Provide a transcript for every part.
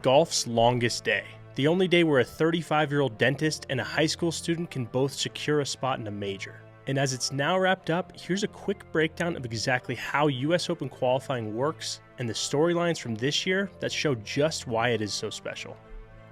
Golf's longest day. The only day where a 35-year-old dentist and a high school student can both secure a spot in a major. And as it's now wrapped up, here's a quick breakdown of exactly how US Open qualifying works and the storylines from this year that show just why it is so special.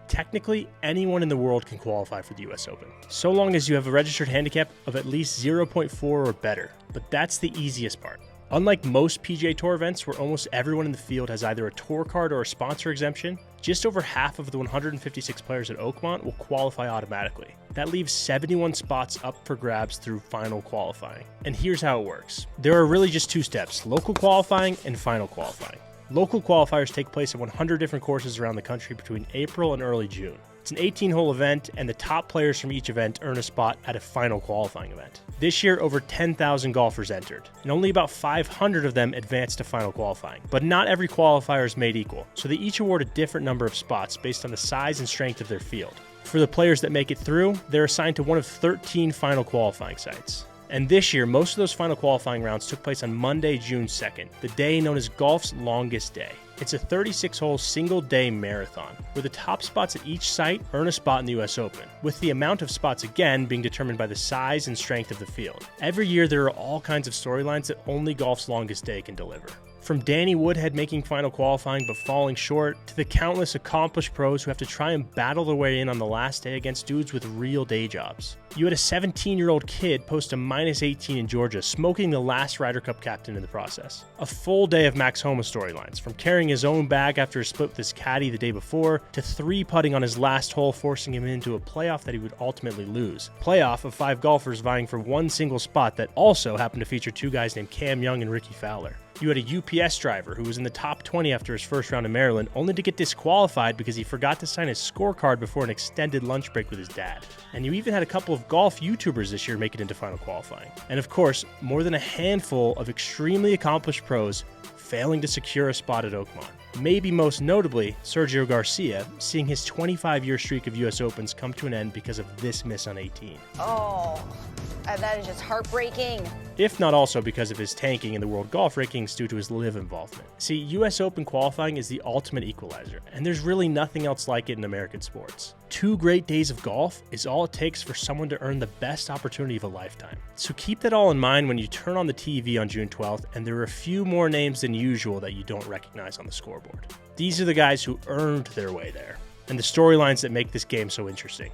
Technically, anyone in the world can qualify for the US Open, so long as you have a registered handicap of at least 0.4 or better, but that's the easiest part. Unlike most PGA Tour events where almost everyone in the field has either a tour card or a sponsor exemption, just over half of the 156 players at Oakmont will qualify automatically. That leaves 71 spots up for grabs through final qualifying. And here's how it works. There are really just two steps: local qualifying and final qualifying. Local qualifiers take place at 100 different courses around the country between April and early June. It's an 18-hole event, and the top players from each event earn a spot at a final qualifying event. This year, over 10,000 golfers entered, and only about 500 of them advanced to final qualifying. But not every qualifier is made equal, so they each award a different number of spots based on the size and strength of their field. For the players that make it through, they're assigned to one of 13 final qualifying sites. And this year, most of those final qualifying rounds took place on Monday, June 2nd, the day known as golf's longest day. It's a 36-hole single-day marathon, where the top spots at each site earn a spot in the US Open, with the amount of spots again being determined by the size and strength of the field. Every year, there are all kinds of storylines that only golf's longest day can deliver. From Danny Woodhead making final qualifying but falling short, to the countless accomplished pros who have to try and battle their way in on the last day against dudes with real day jobs. You had a 17-year-old kid post a -18 in Georgia, smoking the last Ryder Cup captain in the process. A full day of Max Homa storylines, from carrying his own bag after a split with his caddy the day before, to 3-putting on his last hole, forcing him into a playoff that he would ultimately lose. Playoff of 5 golfers vying for one single spot that also happened to feature 2 guys named Cam Young and Ricky Fowler. You had a UPS driver who was in the top 20 after his first round in Maryland, only to get disqualified because he forgot to sign his scorecard before an extended lunch break with his dad. And you even had a couple of golf YouTubers this year make it into final qualifying. And of course, more than a handful of extremely accomplished pros failing to secure a spot at Oakmont. Maybe most notably, Sergio Garcia, seeing his 25-year streak of US Opens come to an end because of this miss on 18. Oh, that is just heartbreaking. If not also because of his tanking in the world golf rankings due to his LIV involvement. See, US Open qualifying is the ultimate equalizer, and there's really nothing else like it in American sports. 2 great days of golf is all it takes for someone to earn the best opportunity of a lifetime. So keep that all in mind when you turn on the TV on June 12th, and there are a few more names than usual that you don't recognize on the scoreboard. These are the guys who earned their way there, and the storylines that make this game so interesting.